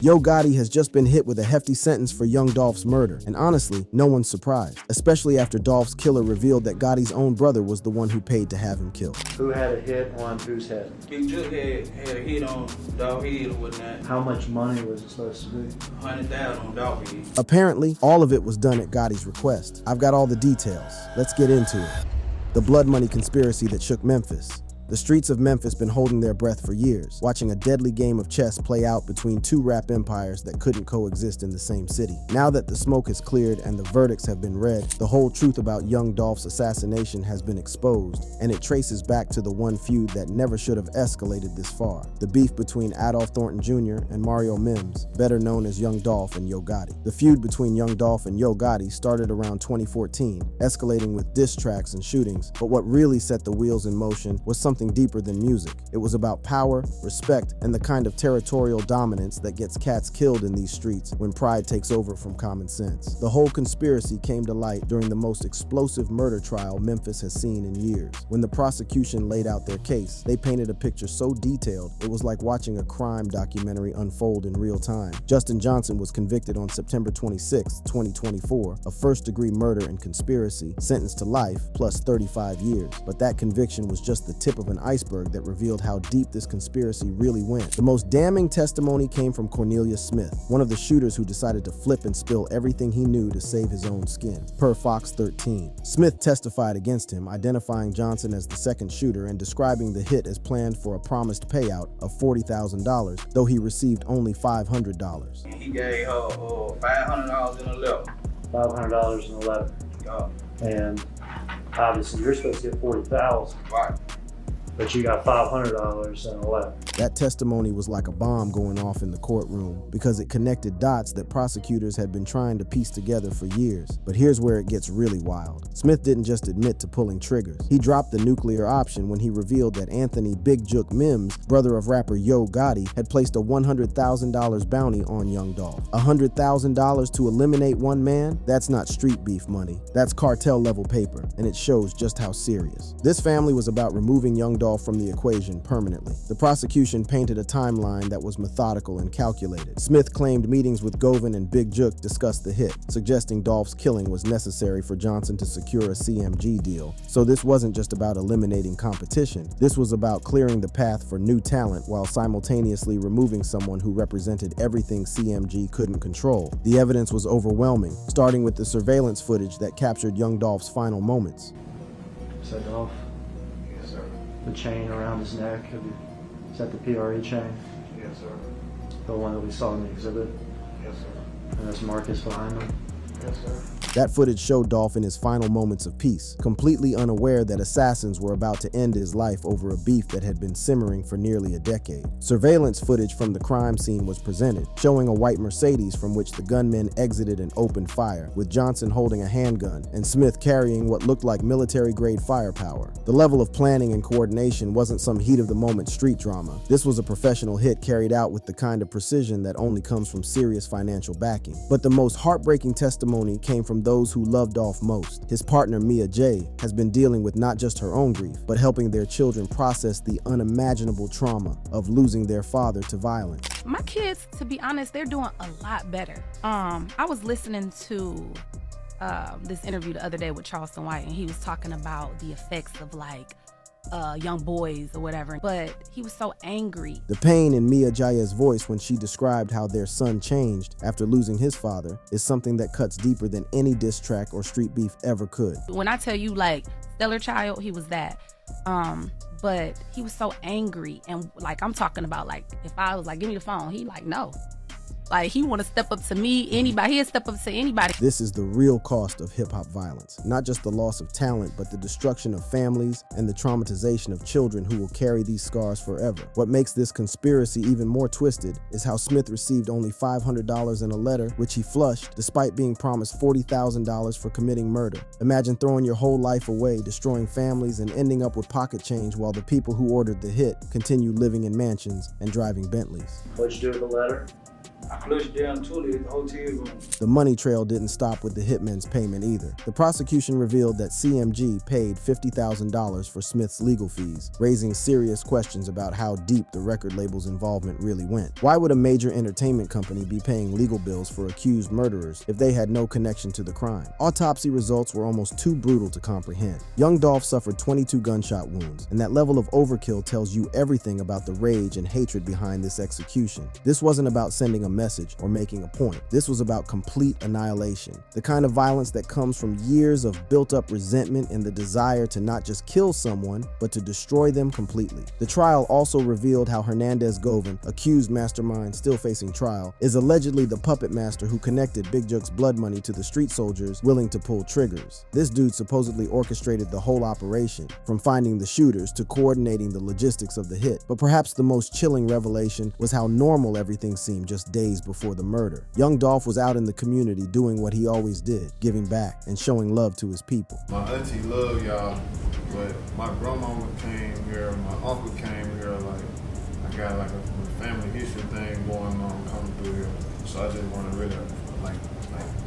Yo Gotti has just been hit with a hefty sentence for young Dolph's murder, and honestly, no one's surprised, especially after Dolph's killer revealed that Gotti's own brother was the one who paid to have him killed. Who had a hit on whose head? Big Juke had a hit on Dolph head or whatnot. How much money was it supposed to be? 100,000 on Dolph head. Apparently, all of it was done at Gotti's request. I've got all the details. Let's get into it. The blood money conspiracy that shook Memphis. The streets of Memphis been holding their breath for years, watching a deadly game of chess play out between two rap empires that couldn't coexist in the same city. Now that the smoke has cleared and the verdicts have been read, the whole truth about young Dolph's assassination has been exposed, and it traces back to the one feud that never should have escalated this far. The beef between Adolph Thornton Jr. and Mario Mims, better known as Young Dolph and Yo Gotti. The feud between Young Dolph and Yo Gotti started around 2014, escalating with diss tracks and shootings, but what really set the wheels in motion was something deeper than music. It was about power, respect, and the kind of territorial dominance that gets cats killed in these streets when pride takes over from common sense. The whole conspiracy came to light during the most explosive murder trial Memphis has seen in years. When the prosecution laid out their case, they painted a picture so detailed it was like watching a crime documentary unfold in real time. Justin Johnson was convicted on September 26, 2024, of first-degree murder and conspiracy, sentenced to life plus 35 years. But that conviction was just the tip of an iceberg that revealed how deep this conspiracy really went. The most damning testimony came from Cornelius Smith, one of the shooters who decided to flip and spill everything he knew to save his own skin. Per Fox 13, Smith testified against him, identifying Johnson as the second shooter and describing the hit as planned for a promised payout of $40,000, though he received only $500. He gave her $500 in a level. $500 in 11. And obviously you're supposed to get $40,000. Right. But you got $500 and 11. That testimony was like a bomb going off in the courtroom because it connected dots that prosecutors had been trying to piece together for years. But here's where it gets really wild. Smith didn't just admit to pulling triggers. He dropped the nuclear option when he revealed that Anthony Big Juke Mims, brother of rapper Yo Gotti, had placed a $100,000 bounty on Young Dolph. $100,000 to eliminate one man? That's not street beef money. That's cartel level paper, and it shows just how serious. This family was about removing Young Dolph from the equation permanently. The prosecution painted a timeline that was methodical and calculated. Smith claimed meetings with Govan and Big Juke discussed the hit, suggesting Dolph's killing was necessary for Johnson to secure a CMG deal. So this wasn't just about eliminating competition. This was about clearing the path for new talent while simultaneously removing someone who represented everything CMG couldn't control. The evidence was overwhelming, starting with the surveillance footage that captured Young Dolph's final moments. Is that Dolph? Yes, sir. The chain around his neck, is that the PRE chain? Yes, sir. The one that we saw in the exhibit? Yes, sir. And there's Marcus behind him? Yes, sir. That footage showed Dolph in his final moments of peace, completely unaware that assassins were about to end his life over a beef that had been simmering for nearly a decade. Surveillance footage from the crime scene was presented, showing a white Mercedes from which the gunmen exited and opened fire, with Johnson holding a handgun and Smith carrying what looked like military-grade firepower. The level of planning and coordination wasn't some heat-of-the-moment street drama. This was a professional hit carried out with the kind of precision that only comes from serious financial backing. But the most heartbreaking testimony came from those who loved Dolph most. His partner Mia J has been dealing with not just her own grief, but helping their children process the unimaginable trauma of losing their father to violence. My kids, to be honest, they're doing a lot better. I was listening to this interview the other day with Charleston White, and he was talking about the effects of like young boys or whatever, but he was so angry. The pain in Mia Jaya's voice when she described how their son changed after losing his father is something that cuts deeper than any diss track or street beef ever could. When I tell you like Stellar Child, he was that. But he was so angry, and like I'm talking about like if I was like, give me the phone, he like no. Like, he want to step up to me, anybody. He'll step up to anybody. This is the real cost of hip-hop violence. Not just the loss of talent, but the destruction of families and the traumatization of children who will carry these scars forever. What makes this conspiracy even more twisted is how Smith received only $500 in a letter, which he flushed, despite being promised $40,000 for committing murder. Imagine throwing your whole life away, destroying families, and ending up with pocket change while the people who ordered the hit continue living in mansions and driving Bentleys. What'd you do with the letter? I flushed down the toilet at the hotel room. The money trail didn't stop with the hitman's payment either. The prosecution revealed that CMG paid $50,000 for Smith's legal fees, raising serious questions about how deep the record label's involvement really went. Why would a major entertainment company be paying legal bills for accused murderers if they had no connection to the crime? Autopsy results were almost too brutal to comprehend. Young Dolph suffered 22 gunshot wounds, and that level of overkill tells you everything about the rage and hatred behind this execution. This wasn't about sending a message or making a point. This was about complete annihilation, the kind of violence that comes from years of built-up resentment and the desire to not just kill someone, but to destroy them completely. The trial also revealed how Hernandez Govan, accused mastermind still facing trial, is allegedly the puppet master who connected Big Juke's blood money to the street soldiers willing to pull triggers. This dude supposedly orchestrated the whole operation, from finding the shooters to coordinating the logistics of the hit. But perhaps the most chilling revelation was how normal everything seemed just days before the murder. Young Dolph was out in the community doing what he always did, giving back and showing love to his people. My auntie love y'all, but my grandmama came here, my uncle came here, like, I got like a family history thing going on coming through here. So I just want to really, like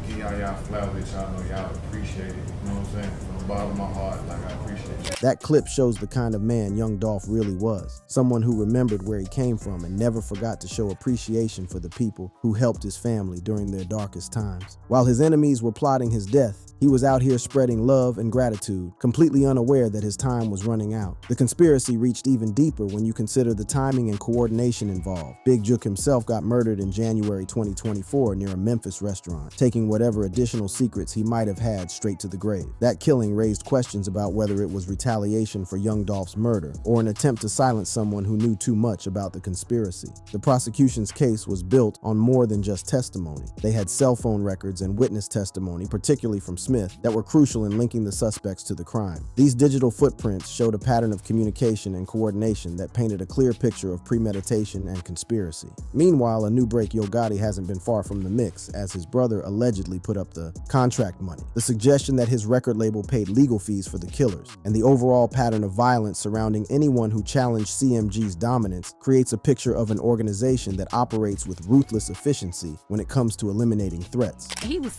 give y'all flowers that y'all know y'all appreciate it. You know what I'm saying? From the bottom of my heart, like, I appreciate it. That clip shows the kind of man young Dolph really was. Someone who remembered where he came from and never forgot to show appreciation for the people who helped his family during their darkest times. While his enemies were plotting his death, he was out here spreading love and gratitude, completely unaware that his time was running out. The conspiracy reached even deeper when you consider the timing and coordination involved. Big Juke himself got murdered in January 2024 near a Memphis restaurant, taking whatever additional secrets he might have had straight to the grave. That killing raised questions about whether it was retaliation for young Dolph's murder or an attempt to silence someone who knew too much about the conspiracy. The prosecution's case was built on more than just testimony. They had cell phone records and witness testimony, particularly from Smith, that were crucial in linking the suspects to the crime. These digital footprints showed a pattern of communication and coordination that painted a clear picture of premeditation and conspiracy. Meanwhile, a new break, Yo Gotti hasn't been far from the mix, as his brother allegedly put up the contract money. The suggestion that his record label paid legal fees for the killers, and the overall pattern of violence surrounding anyone who challenged CMG's dominance creates a picture of an organization that operates with ruthless efficiency when it comes to eliminating threats. He was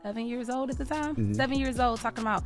7 years old at the time. Mm-hmm. 7 years old, talking about,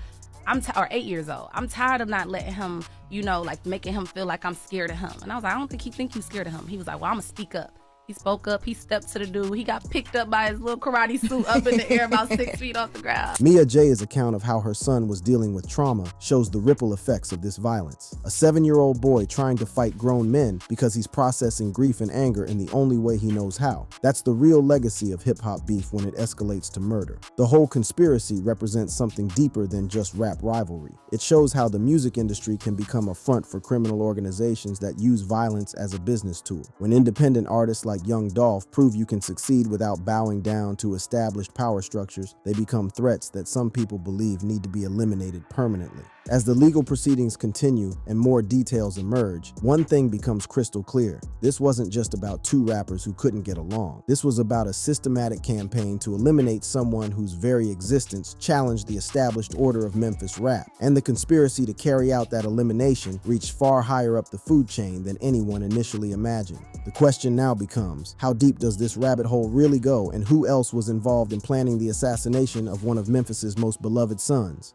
or 8 years old. I'm tired of not letting him, like making him feel like I'm scared of him. And I was like, I don't think he think you scared of him. He was like, well, I'm gonna speak up. He spoke up, he stepped to the dude. He got picked up by his little karate suit up in the air about 6 feet off the ground. Mia J's account of how her son was dealing with trauma shows the ripple effects of this violence. A 7-year-old boy trying to fight grown men because he's processing grief and anger in the only way he knows how. That's the real legacy of hip-hop beef when it escalates to murder. The whole conspiracy represents something deeper than just rap rivalry. It shows how the music industry can become a front for criminal organizations that use violence as a business tool. When independent artists like young Dolph prove you can succeed without bowing down to established power structures, they become threats that some people believe need to be eliminated permanently. As the legal proceedings continue and more details emerge, one thing becomes crystal clear. This wasn't just about two rappers who couldn't get along. This was about a systematic campaign to eliminate someone whose very existence challenged the established order of Memphis rap. And the conspiracy to carry out that elimination reached far higher up the food chain than anyone initially imagined. The question now becomes, how deep does this rabbit hole really go, and who else was involved in planning the assassination of one of Memphis's most beloved sons?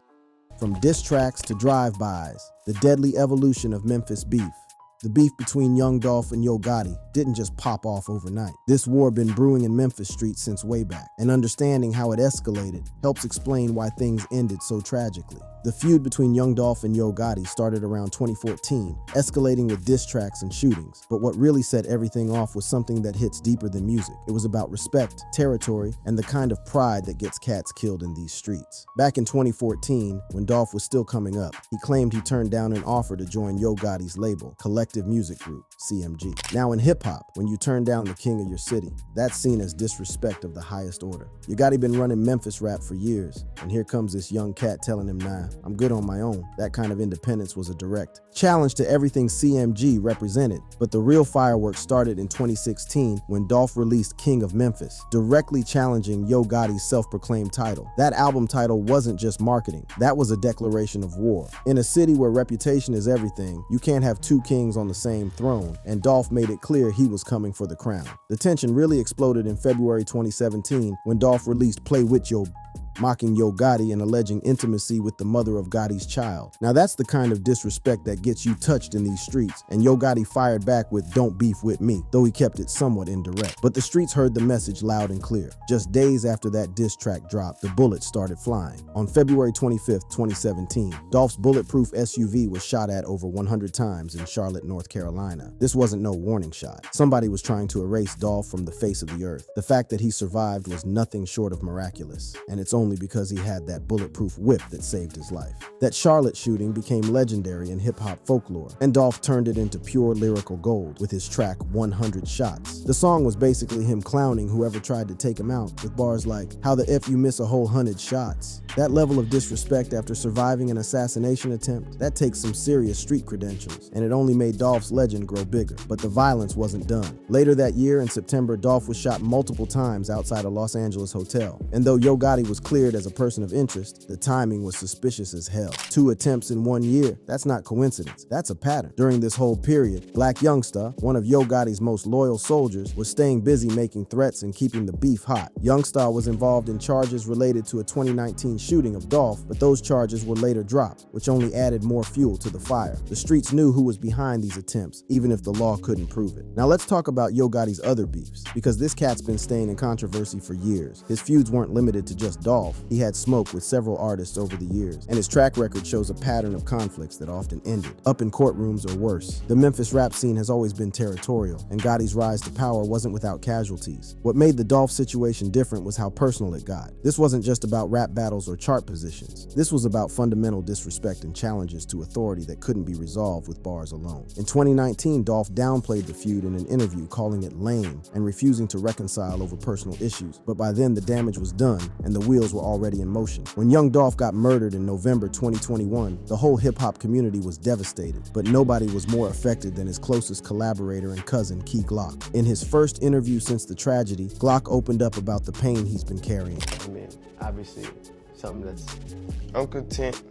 From diss tracks to drive-bys, the deadly evolution of Memphis beef. The beef between Young Dolph and Yo Gotti didn't just pop off overnight. This war been brewing in Memphis streets since way back, and understanding how it escalated helps explain why things ended so tragically. The feud between Young Dolph and Yo Gotti started around 2014, escalating with diss tracks and shootings. But what really set everything off was something that hits deeper than music. It was about respect, territory, and the kind of pride that gets cats killed in these streets. Back in 2014, when Dolph was still coming up, he claimed he turned down an offer to join Yo Gotti's label, Collective Music Group, CMG. Now in hip-hop, when you turn down the king of your city, that's seen as disrespect of the highest order. Yo Gotti been running Memphis rap for years, and here comes this young cat telling him, nah, I'm good on my own. That kind of independence was a direct challenge to everything CMG represented. But the real fireworks started in 2016 when Dolph released King of Memphis, directly challenging Yo Gotti's self-proclaimed title. That album title wasn't just marketing. That was a declaration of war. In a city where reputation is everything, you can't have two kings kings on the same throne, and Dolph made it clear he was coming for the crown. The tension really exploded in February 2017 when Dolph released Play With Yo, mocking Yo Gotti and alleging intimacy with the mother of Gotti's child. Now that's the kind of disrespect that gets you touched in these streets, and Yo Gotti fired back with "Don't beef with me," though he kept it somewhat indirect. But the streets heard the message loud and clear. Just days after that diss track dropped, the bullets started flying. On February 25th, 2017, Dolph's bulletproof SUV was shot at over 100 times in Charlotte, North Carolina. This wasn't no warning shot. Somebody was trying to erase Dolph from the face of the earth. The fact that he survived was nothing short of miraculous, and it's only because he had that bulletproof whip that saved his life. That Charlotte shooting became legendary in hip-hop folklore, and Dolph turned it into pure lyrical gold with his track 100 Shots. The song was basically him clowning whoever tried to take him out, with bars like, "How the F you miss a whole 100 shots?" That level of disrespect after surviving an assassination attempt, that takes some serious street credentials, and it only made Dolph's legend grow bigger. But the violence wasn't done. Later that year, in September, Dolph was shot multiple times outside a Los Angeles hotel, and though Yo Gotti was cleared as a person of interest, the timing was suspicious as hell. 2 attempts in 1 year, that's not coincidence, that's a pattern. During this whole period, Black Youngsta, one of Yo Gotti's most loyal soldiers, was staying busy making threats and keeping the beef hot. Youngsta was involved in charges related to a 2019 shooting of Dolph, but those charges were later dropped, which only added more fuel to the fire. The streets knew who was behind these attempts, even if the law couldn't prove it. Now let's talk about Yo Gotti's other beefs, because this cat's been staying in controversy for years. His feuds weren't limited to just Dolph. He had smoke with several artists over the years, and his track record shows a pattern of conflicts that often ended up in courtrooms or worse. The Memphis rap scene has always been territorial, and Gotti's rise to power wasn't without casualties. What made the Dolph situation different was how personal it got. This wasn't just about rap battles or chart positions. This was about fundamental disrespect and challenges to authority that couldn't be resolved with bars alone. In 2019, Dolph downplayed the feud in an interview, calling it lame and refusing to reconcile over personal issues. But by then, the damage was done, and the wheels were already in motion. When young Dolph got murdered in November 2021, the whole hip-hop community was devastated, but nobody was more affected than his closest collaborator and cousin, Key Glock. In his first interview since the tragedy, Glock opened up about the pain he's been carrying. I mean, obviously, something that's... I'm content.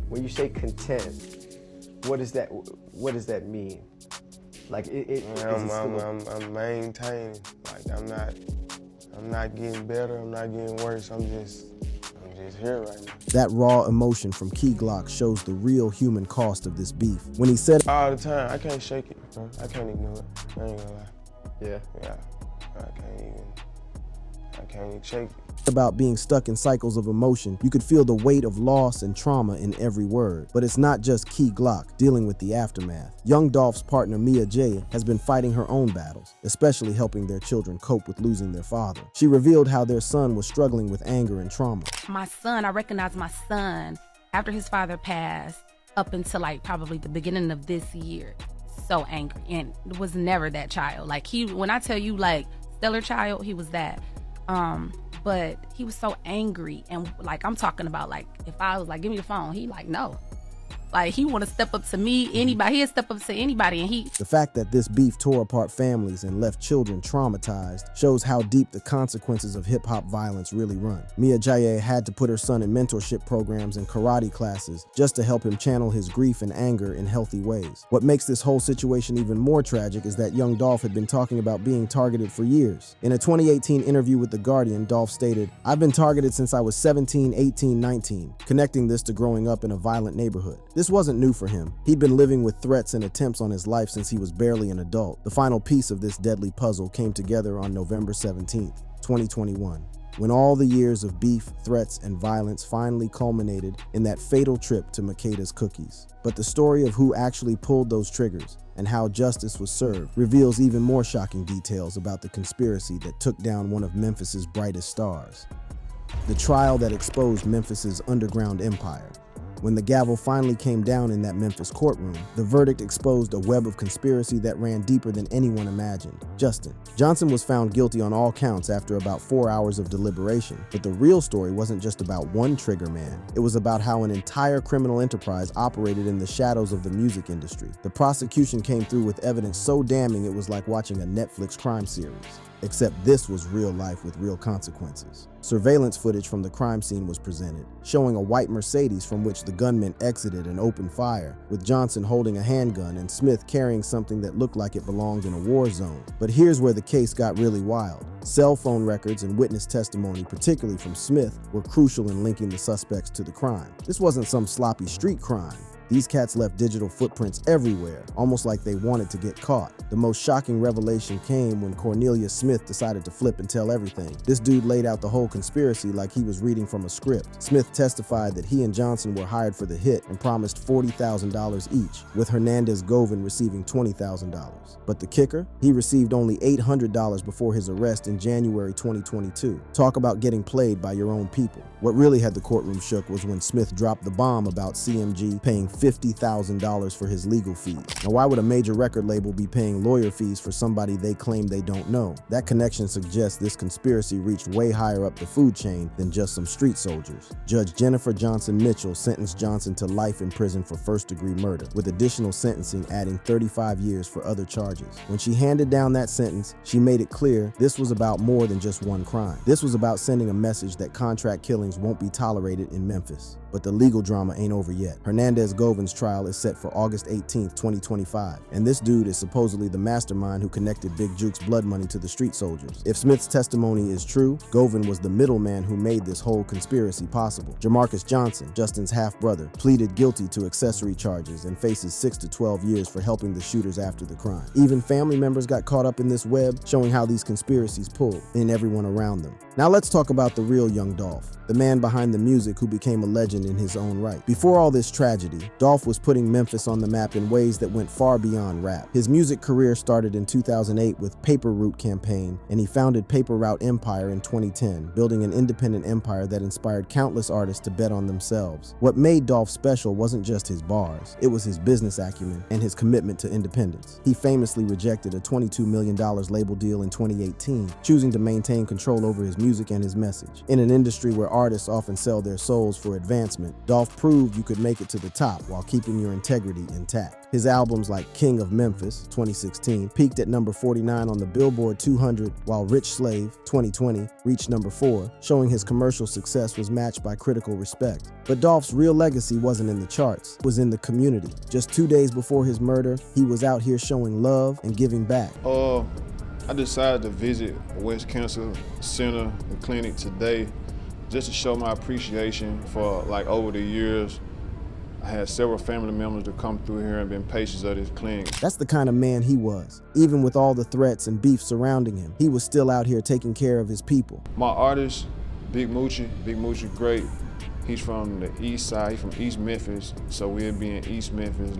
When you say content, what does that mean? Like, I'm maintaining. Like, I'm not getting better, I'm not getting worse, I'm just here right now. That raw emotion from Key Glock shows the real human cost of this beef. When he said all the time, I can't shake it, bro. I can't ignore it. I ain't gonna lie. Yeah. I can't even shake it. About being stuck in cycles of emotion, you could feel the weight of loss and trauma in every word. But it's not just Key Glock dealing with the aftermath. Young Dolph's partner Mia J has been fighting her own battles, especially helping their children cope with losing their father. She revealed how their son was struggling with anger and trauma. My son, I recognized my son after his father passed up until like probably the beginning of this year. So angry, and was never that child. Like when I tell you like stellar child, he was that. But he was so angry, and like I'm talking about, like if I was like, give me the phone, he like no. Like he want to step up to me, anybody. He'll step up to anybody, and The fact that this beef tore apart families and left children traumatized shows how deep the consequences of hip-hop violence really run. Mia Jaye had to put her son in mentorship programs and karate classes just to help him channel his grief and anger in healthy ways. What makes this whole situation even more tragic is that young Dolph had been talking about being targeted for years. In a 2018 interview with The Guardian, Dolph stated, "I've been targeted since I was 17, 18, 19, connecting this to growing up in a violent neighborhood." This wasn't new for him. He'd been living with threats and attempts on his life since he was barely an adult. The final piece of this deadly puzzle came together on November 17th, 2021, when all the years of beef, threats, and violence finally culminated in that fatal trip to Makeda's Cookies. But the story of who actually pulled those triggers and how justice was served reveals even more shocking details about the conspiracy that took down one of Memphis's brightest stars. The trial that exposed Memphis's underground empire. When the gavel finally came down in that Memphis courtroom, the verdict exposed a web of conspiracy that ran deeper than anyone imagined. Justin Johnson was found guilty on all counts after about 4 hours of deliberation. But the real story wasn't just about one trigger man. It was about how an entire criminal enterprise operated in the shadows of the music industry. The prosecution came through with evidence so damning it was like watching a Netflix crime series. except this was real life with real consequences. Surveillance footage from the crime scene was presented, showing a white Mercedes from which the gunman exited and opened fire, with Johnson holding a handgun and Smith carrying something that looked like it belonged in a war zone. But here's where the case got really wild. Cell phone records and witness testimony, particularly from Smith, were crucial in linking the suspects to the crime. This wasn't some sloppy street crime. These cats left digital footprints everywhere, almost like they wanted to get caught. The most shocking revelation came when Cornelius Smith decided to flip and tell everything. This dude laid out the whole conspiracy like he was reading from a script. Smith testified that he and Johnson were hired for the hit and promised $40,000 each, with Hernandez-Govan receiving $20,000. But the kicker? He received only $800 before his arrest in January 2022. Talk about getting played by your own people. What really had the courtroom shook was when Smith dropped the bomb about CMG paying $50,000 for his legal fees. Now, why would a major record label be paying lawyer fees for somebody they claim they don't know? That connection suggests this conspiracy reached way higher up the food chain than just some street soldiers. Judge Jennifer Johnson Mitchell sentenced Johnson to life in prison for first-degree murder, with additional sentencing adding 35 years for other charges. When she handed down that sentence, she made it clear this was about more than just one crime. This was about sending a message that contract killings won't be tolerated in Memphis. But the legal drama ain't over yet. Hernandez-Govan's trial is set for August 18th, 2025, and this dude is supposedly the mastermind who connected Big Juke's blood money to the street soldiers. If Smith's testimony is true, Govan was the middleman who made this whole conspiracy possible. Jamarcus Johnson, Justin's half-brother, pleaded guilty to accessory charges and faces 6 to 12 years for helping the shooters after the crime. Even family members got caught up in this web, showing how these conspiracies pull in everyone around them. Now let's talk about the real young Dolph, the man behind the music who became a legend in his own right. Before all this tragedy, Dolph was putting Memphis on the map in ways that went far beyond rap. His music career started in 2008 with Paper Route campaign, and he founded Paper Route Empire in 2010, building an independent empire that inspired countless artists to bet on themselves. What made Dolph special wasn't just his bars, it was his business acumen and his commitment to independence. He famously rejected a $22 million label deal in 2018, choosing to maintain control over his music and his message. In an industry where artists often sell their souls for advancement, Dolph proved you could make it to the top while keeping your integrity intact. His albums like King of Memphis, 2016, peaked at number 49 on the Billboard 200, while Rich Slave, 2020, reached number 4, showing his commercial success was matched by critical respect. But Dolph's real legacy wasn't in the charts, it was in the community. Just 2 days before his murder, he was out here showing love and giving back. I decided to visit West Cancer Center, the clinic today, just to show my appreciation for over the years. I had several family members to come through here and been patients of this clinic. That's the kind of man he was. Even with all the threats and beef surrounding him, he was still out here taking care of his people. My artist, Big Moochie great. He's from the east side, he's from East Memphis, so we'll be in East Memphis.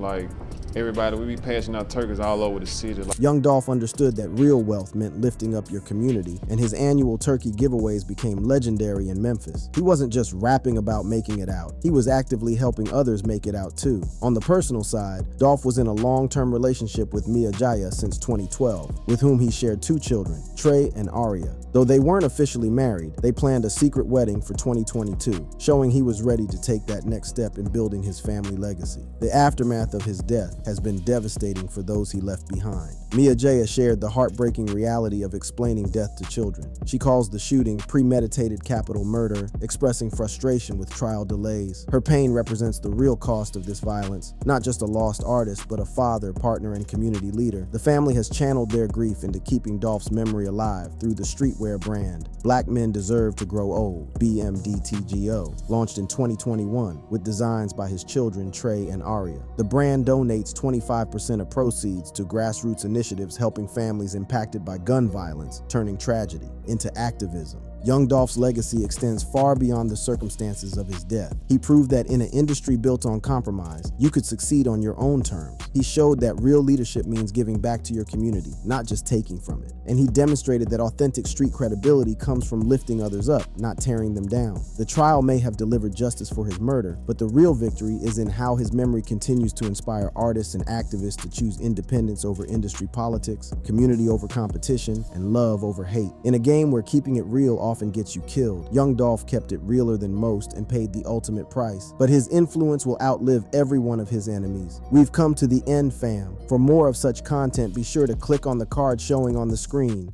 Everybody, we be passing out turkeys all over the city. Young Dolph understood that real wealth meant lifting up your community, and his annual turkey giveaways became legendary in Memphis. He wasn't just rapping about making it out, he was actively helping others make it out too. On the personal side, Dolph was in a long-term relationship with Mia Jaya since 2012, with whom he shared 2 children, Trey and Aria. Though they weren't officially married, they planned a secret wedding for 2022, showing he was ready to take that next step in building his family legacy. The aftermath of his death has been devastating for those he left behind. Mia Jaya shared the heartbreaking reality of explaining death to children. She calls the shooting premeditated capital murder, expressing frustration with trial delays. Her pain represents the real cost of this violence, not just a lost artist, but a father, partner, and community leader. The family has channeled their grief into keeping Dolph's memory alive through the streetwear brand Black Men Deserve to Grow Old, BMDTGO, launched in 2021 with designs by his children Trey and Aria. The brand donates 25% of proceeds to grassroots initiatives helping families impacted by gun violence, turning tragedy into activism. Young Dolph's legacy extends far beyond the circumstances of his death. He proved that in an industry built on compromise, you could succeed on your own terms. He showed that real leadership means giving back to your community, not just taking from it. And he demonstrated that authentic street credibility comes from lifting others up, not tearing them down. The trial may have delivered justice for his murder, but the real victory is in how his memory continues to inspire artists and activists to choose independence over industry politics, community over competition, and love over hate. In a game where keeping it real often gets you killed, young Dolph kept it realer than most and paid the ultimate price. But his influence will outlive every one of his enemies. We've come to the end, fam. For more of such content, be sure to click on the card showing on the screen.